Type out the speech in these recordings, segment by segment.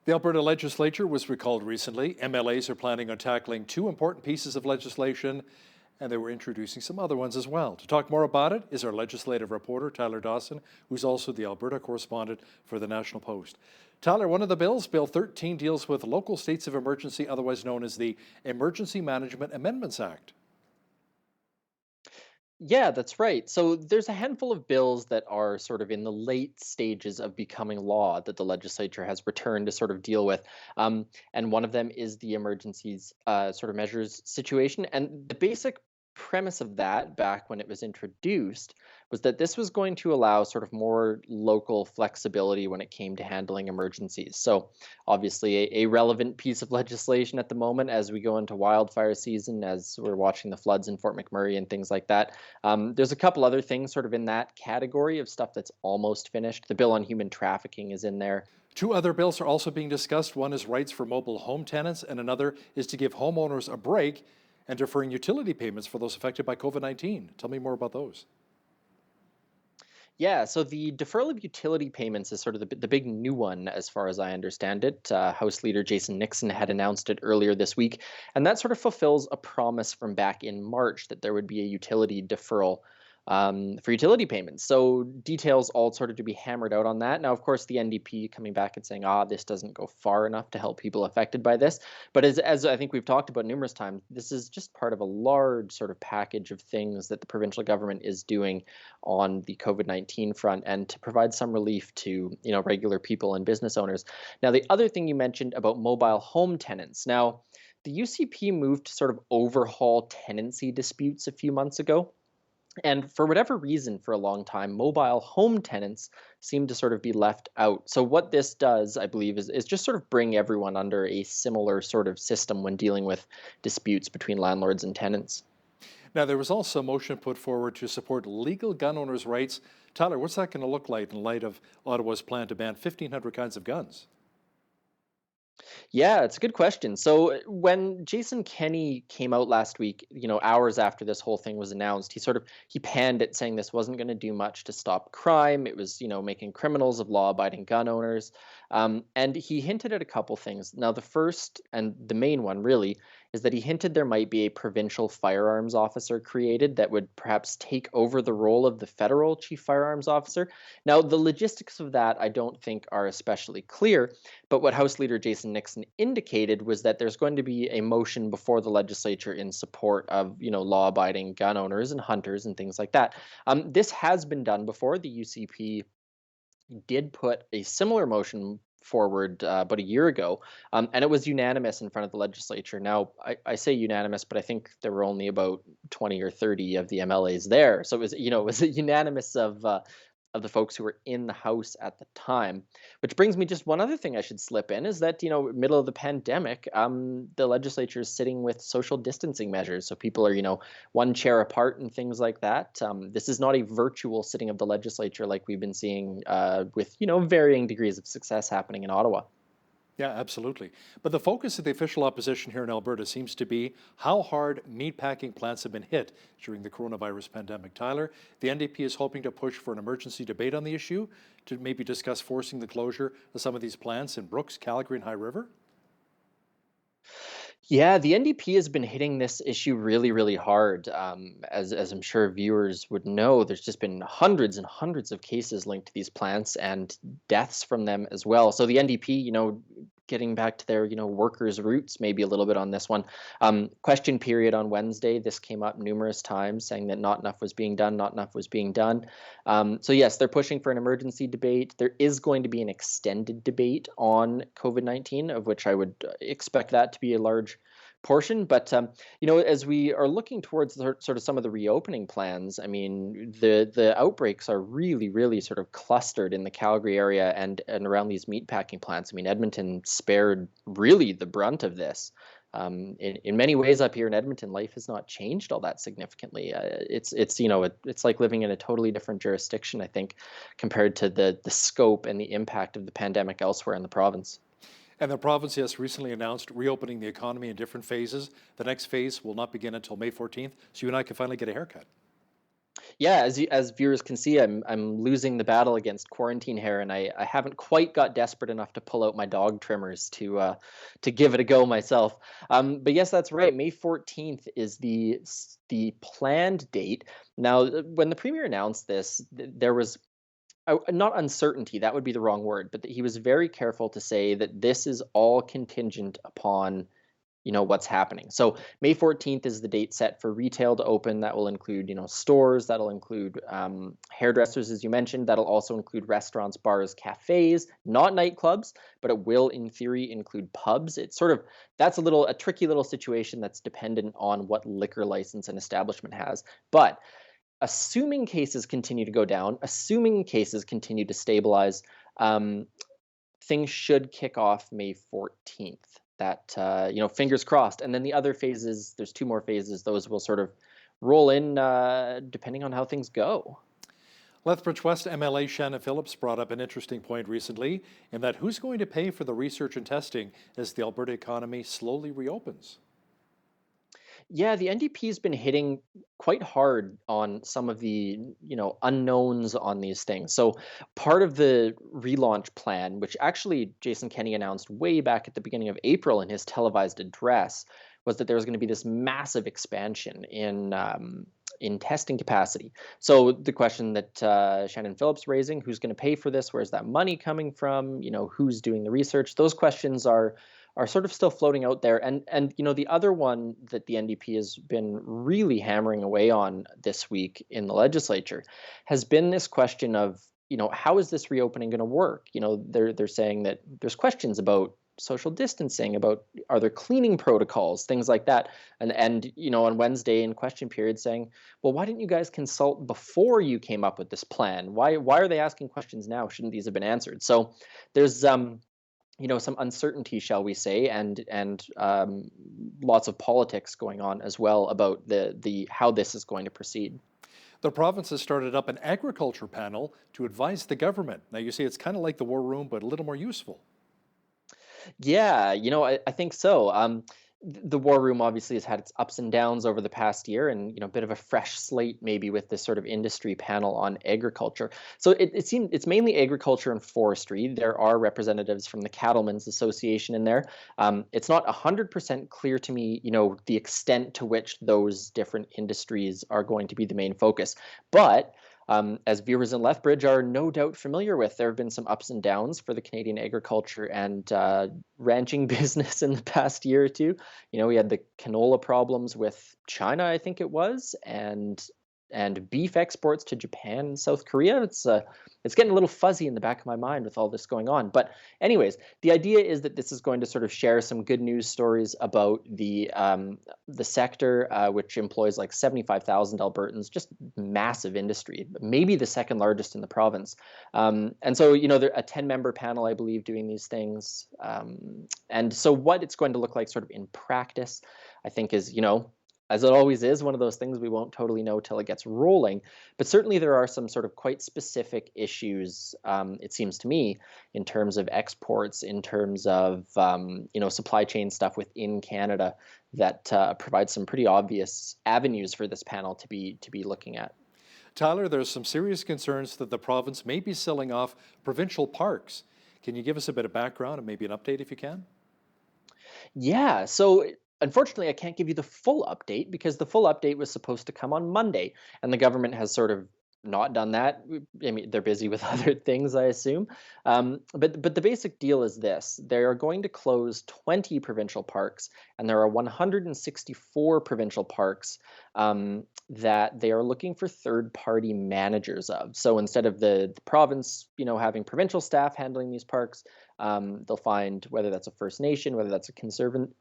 The Alberta legislature was recalled recently. MLAs are planning on tackling two important pieces of legislation, and they were introducing some other ones as well. To talk more about it is our legislative reporter, Tyler Dawson, who's also the Alberta correspondent for the National Post. Tyler, one of the bills, Bill 13, deals with local states of emergency, otherwise known as the Emergency Management Amendments Act. Yeah, that's right. So there's a handful of bills that are sort of in the late stages of becoming law that the legislature has returned to sort of deal with. And one of them is the emergencies sort of measures situation. And the basic premise of that, back when it was introduced, was that this was going to allow sort of more local flexibility when it came to handling emergencies. So obviously a relevant piece of legislation at the moment as we go into wildfire season, as we're watching the floods in Fort McMurray and things like that. There's a couple other things sort of in that category of stuff that's almost finished. The bill on human trafficking is in there. Two other bills are also being discussed. One is rights for mobile home tenants, and another is to give homeowners a break and deferring utility payments for those affected by COVID-19. Tell me more about those. Yeah, so the deferral of utility payments is sort of the big new one, as far as I understand it. House Leader Jason Nixon had announced it earlier this week, and that sort of fulfills a promise from back in March that there would be a utility deferral for utility payments. So details all sort of to be hammered out on that. Now, of course, the NDP coming back and saying, this doesn't go far enough to help people affected by this. But as I think we've talked about numerous times, this is just part of a large sort of package of things that the provincial government is doing on the COVID-19 front, and to provide some relief to regular people and business owners. Now, the other thing you mentioned about mobile home tenants. Now, the UCP moved to sort of overhaul tenancy disputes a few months ago. And for whatever reason, for a long time, mobile home tenants seem to sort of be left out. So what this does, I believe, is just sort of bring everyone under a similar sort of system when dealing with disputes between landlords and tenants. Now, there was also a motion put forward to support legal gun owners' rights. Tyler, what's that going to look like in light of Ottawa's plan to ban 1,500 kinds of guns? Yeah, it's a good question. So when Jason Kenney came out last week, hours after this whole thing was announced, he panned it, saying this wasn't going to do much to stop crime. It was, making criminals of law-abiding gun owners. And he hinted at a couple things. Now, the first and the main one really is that he hinted there might be a provincial firearms officer created that would perhaps take over the role of the federal chief firearms officer. Now, the logistics of that I don't think are especially clear, but what House Leader Jason Nixon indicated was that there's going to be a motion before the legislature in support of, law-abiding gun owners and hunters and things like that. This has been done before. The UCP did put a similar motion forward about a year ago, and it was unanimous in front of the legislature. Now, I say unanimous, but I think there were only about 20 or 30 of the MLAs there, so it was a unanimous of the folks who were in the House at the time. Which brings me just one other thing I should slip in is that, middle of the pandemic, the legislature is sitting with social distancing measures. So people are, one chair apart and things like that. This is not a virtual sitting of the legislature like we've been seeing with, varying degrees of success happening in Ottawa. Yeah, absolutely. But the focus of the official opposition here in Alberta seems to be how hard meatpacking plants have been hit during the coronavirus pandemic. Tyler, the NDP is hoping to push for an emergency debate on the issue to maybe discuss forcing the closure of some of these plants in Brooks, Calgary, and High River. Yeah, the NDP has been hitting this issue really, really hard. As I'm sure viewers would know, there's just been hundreds and hundreds of cases linked to these plants and deaths from them as well. So the NDP, getting back to their, workers' roots maybe a little bit on this one. Question period on Wednesday, this came up numerous times, saying that not enough was being done, not enough was being done. So yes, they're pushing for an emergency debate. There is going to be an extended debate on COVID-19, of which I would expect that to be a large portion. But as we are looking towards sort of some of the reopening plans, I mean, the outbreaks are really, really sort of clustered in the Calgary area and around these meatpacking plants. I mean, Edmonton spared really the brunt of this. In many ways up here in Edmonton, life has not changed all that significantly. It's like living in a totally different jurisdiction, I think, compared to the scope and the impact of the pandemic elsewhere in the province. And the province has recently announced reopening the economy in different phases. The next phase will not begin until May 14th, so you and I can finally get a haircut. Yeah, as viewers can see, I'm losing the battle against quarantine hair, and I haven't quite got desperate enough to pull out my dog trimmers to give it a go myself. But yes, that's right. May 14th is the planned date. Now, when the premier announced this, there was not uncertainty. That would be the wrong word, but he was very careful to say that this is all contingent upon what's happening. So May 14th is the date set for retail to open. That will include stores. That'll include hairdressers, as you mentioned. That'll also include restaurants, bars, cafes, not nightclubs, but it will in theory include pubs. It's sort of that's a tricky little situation that's dependent on what liquor license an establishment has. But assuming cases continue to go down, assuming cases continue to stabilize, um, things should kick off May 14th. That fingers crossed. And then the other phases, there's two more phases. Those will sort of roll in depending on how things go. Lethbridge West MLA Shannon Phillips brought up an interesting point recently in that who's going to pay for the research and testing as the Alberta economy slowly reopens? Yeah, the NDP's been hitting quite hard on some of the, unknowns on these things. So part of the relaunch plan, which actually Jason Kenney announced way back at the beginning of April in his televised address, was that there was going to be this massive expansion in testing capacity. So the question that Shannon Phillips raising, who's going to pay for this? Where's that money coming from? Who's doing the research? Those questions are sort of still floating out there. And the other one that the NDP has been really hammering away on this week in the legislature has been this question of, how is this reopening going to work? They're saying that there's questions about social distancing, about are there cleaning protocols, things like that. And on Wednesday in question period saying, well, why didn't you guys consult before you came up with this plan? Why are they asking questions now? Shouldn't these have been answered? So there's some uncertainty, shall we say, and lots of politics going on as well about the how this is going to proceed. The province has started up an agriculture panel to advise the government. Now, you see, it's kind of like the war room, but a little more useful. Yeah, I think so. The war room obviously has had its ups and downs over the past year, and a bit of a fresh slate maybe with this sort of industry panel on agriculture. So it seems it's mainly agriculture and forestry. There are representatives from the Cattlemen's Association in there. It's not 100% clear to me, the extent to which those different industries are going to be the main focus, but as viewers in Lethbridge are no doubt familiar with, there have been some ups and downs for the Canadian agriculture and ranching business in the past year or two. We had the canola problems with China, I think it was, and beef exports to Japan and South Korea. It's getting a little fuzzy in the back of my mind with all this going on. But anyways, the idea is that this is going to sort of share some good news stories about the sector, which employs like 75,000 Albertans, just massive industry, maybe the second largest in the province. And so, they're a 10-member panel, I believe, doing these things. And so what it's going to look like sort of in practice, I think is, as it always is, one of those things we won't totally know till it gets rolling. But certainly there are some sort of quite specific issues, it seems to me, in terms of exports, in terms of supply chain stuff within Canada that provide some pretty obvious avenues for this panel to be looking at. Tyler, there's some serious concerns that the province may be selling off provincial parks. Can you give us a bit of background and maybe an update if you can? Yeah, so unfortunately, I can't give you the full update because the full update was supposed to come on Monday, and the government has sort of not done that. I mean, they're busy with other things, I assume. But the basic deal is this: they are going to close 20 provincial parks, and there are 164 provincial parks that they are looking for third-party managers of. So instead of the province, having provincial staff handling these parks, they'll find whether that's a First Nation, whether that's a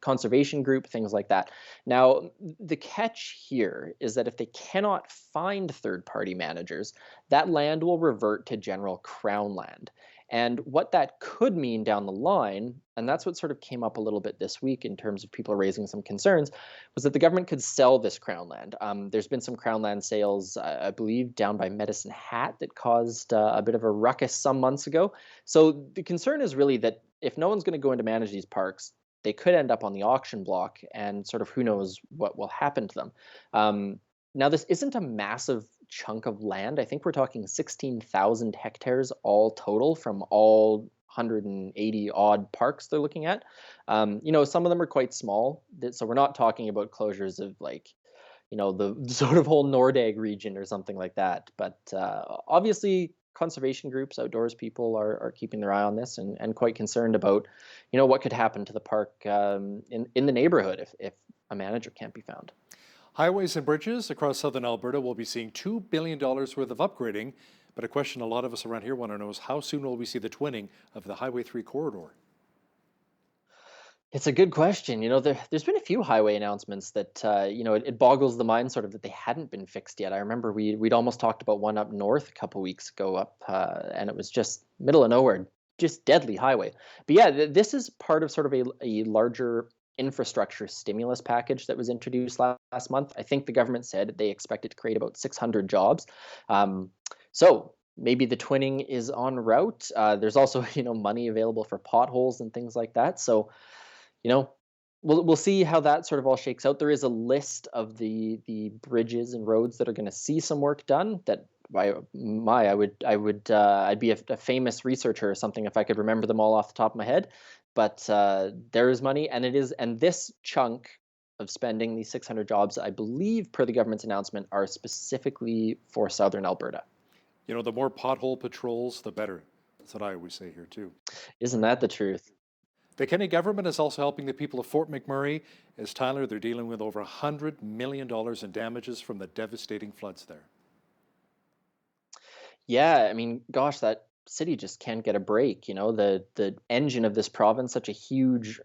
conservation group, things like that. Now, the catch here is that if they cannot find third-party managers, that land will revert to general Crown land. And what that could mean down the line, and that's what sort of came up a little bit this week in terms of people raising some concerns, was that the government could sell this Crown land. There's been some Crown land sales, I believe, down by Medicine Hat that caused a bit of a ruckus some months ago. So the concern is really that if no one's going to go in to manage these parks, they could end up on the auction block, and sort of who knows what will happen to them. Now, this isn't a massive chunk of land. I think we're talking 16,000 hectares all total from all 180 odd parks they're looking at. Some of them are quite small, so we're not talking about closures of like, the sort of whole Nordag region or something like that. But obviously, conservation groups, outdoors people are keeping their eye on this and quite concerned about, what could happen to the park in the neighborhood if a manager can't be found. Highways and bridges across southern Alberta will be seeing $2 billion worth of upgrading, but a question a lot of us around here want to know is how soon will we see the twinning of the Highway 3 corridor? It's a good question. There's been a few highway announcements that, it boggles the mind sort of that they hadn't been fixed yet. I remember we'd almost talked about one up north a couple weeks ago and it was just middle of nowhere, just deadly highway. But yeah, this is part of sort of a larger infrastructure stimulus package that was introduced last month. I think the government said they expect it to create about 600 jobs. So maybe the twinning is en route. There's also, money available for potholes and things like that. So, we'll see how that sort of all shakes out. There is a list of the bridges and roads that are going to see some work done. That I'd be a famous researcher or something if I could remember them all off the top of my head. But there is money, and this chunk of spending, these 600 jobs, I believe, per the government's announcement, are specifically for southern Alberta. The more pothole patrols, the better. That's what I always say here too. Isn't that the truth? The Kenny government is also helping the people of Fort McMurray. As Tyler, they're dealing with over $100 million in damages from the devastating floods there. Yeah, I mean, gosh, that city just can't get a break. The engine of this province, such a huge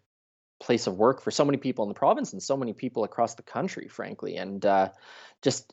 place of work for so many people in the province and so many people across the country, frankly. And just,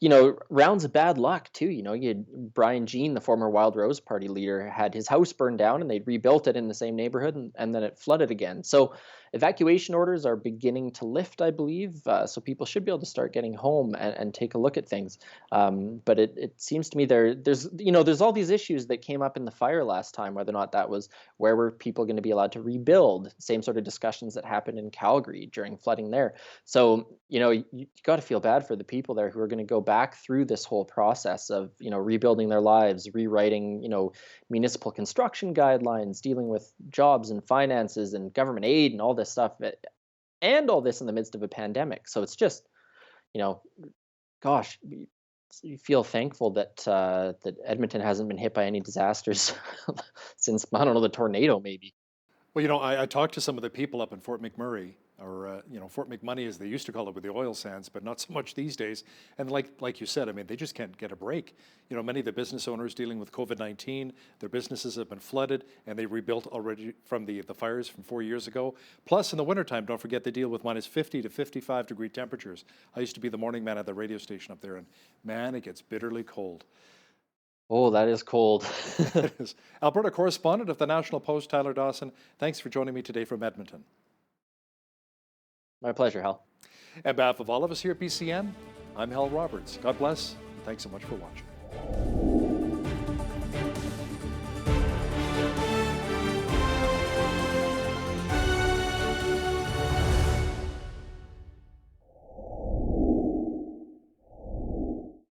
rounds of bad luck too. You had Brian Jean, the former Wild Rose Party leader, had his house burned down and they rebuilt it in the same neighborhood and then it flooded again. So evacuation orders are beginning to lift, I believe. So people should be able to start getting home and take a look at things. But it seems to me there's all these issues that came up in the fire last time, whether or not that was where were people going to be allowed to rebuild, same sort of discussions that happened in Calgary during flooding there. So, you got to feel bad for the people there who are going to go back through this whole process of, rebuilding their lives, rewriting, municipal construction guidelines, dealing with jobs and finances and government aid and all this stuff, and all this in the midst of a pandemic. So it's just, gosh, you feel thankful that Edmonton hasn't been hit by any disasters since, I don't know, the tornado maybe. Well, I talked to some of the people up in Fort McMurray, or Fort McMoney as they used to call it with the oil sands, but not so much these days. And like you said, I mean, they just can't get a break. Many of the business owners dealing with COVID-19, their businesses have been flooded, and they rebuilt already from the fires from 4 years ago. Plus, in the wintertime, don't forget they deal with minus 50 to 55 degree temperatures. I used to be the morning man at the radio station up there, and man, it gets bitterly cold. Oh, that is cold. It is. Alberta correspondent of the National Post, Tyler Dawson, thanks for joining me today from Edmonton. My pleasure, Hal. On behalf of all of us here at BCN, I'm Hal Roberts. God bless, and thanks so much for watching.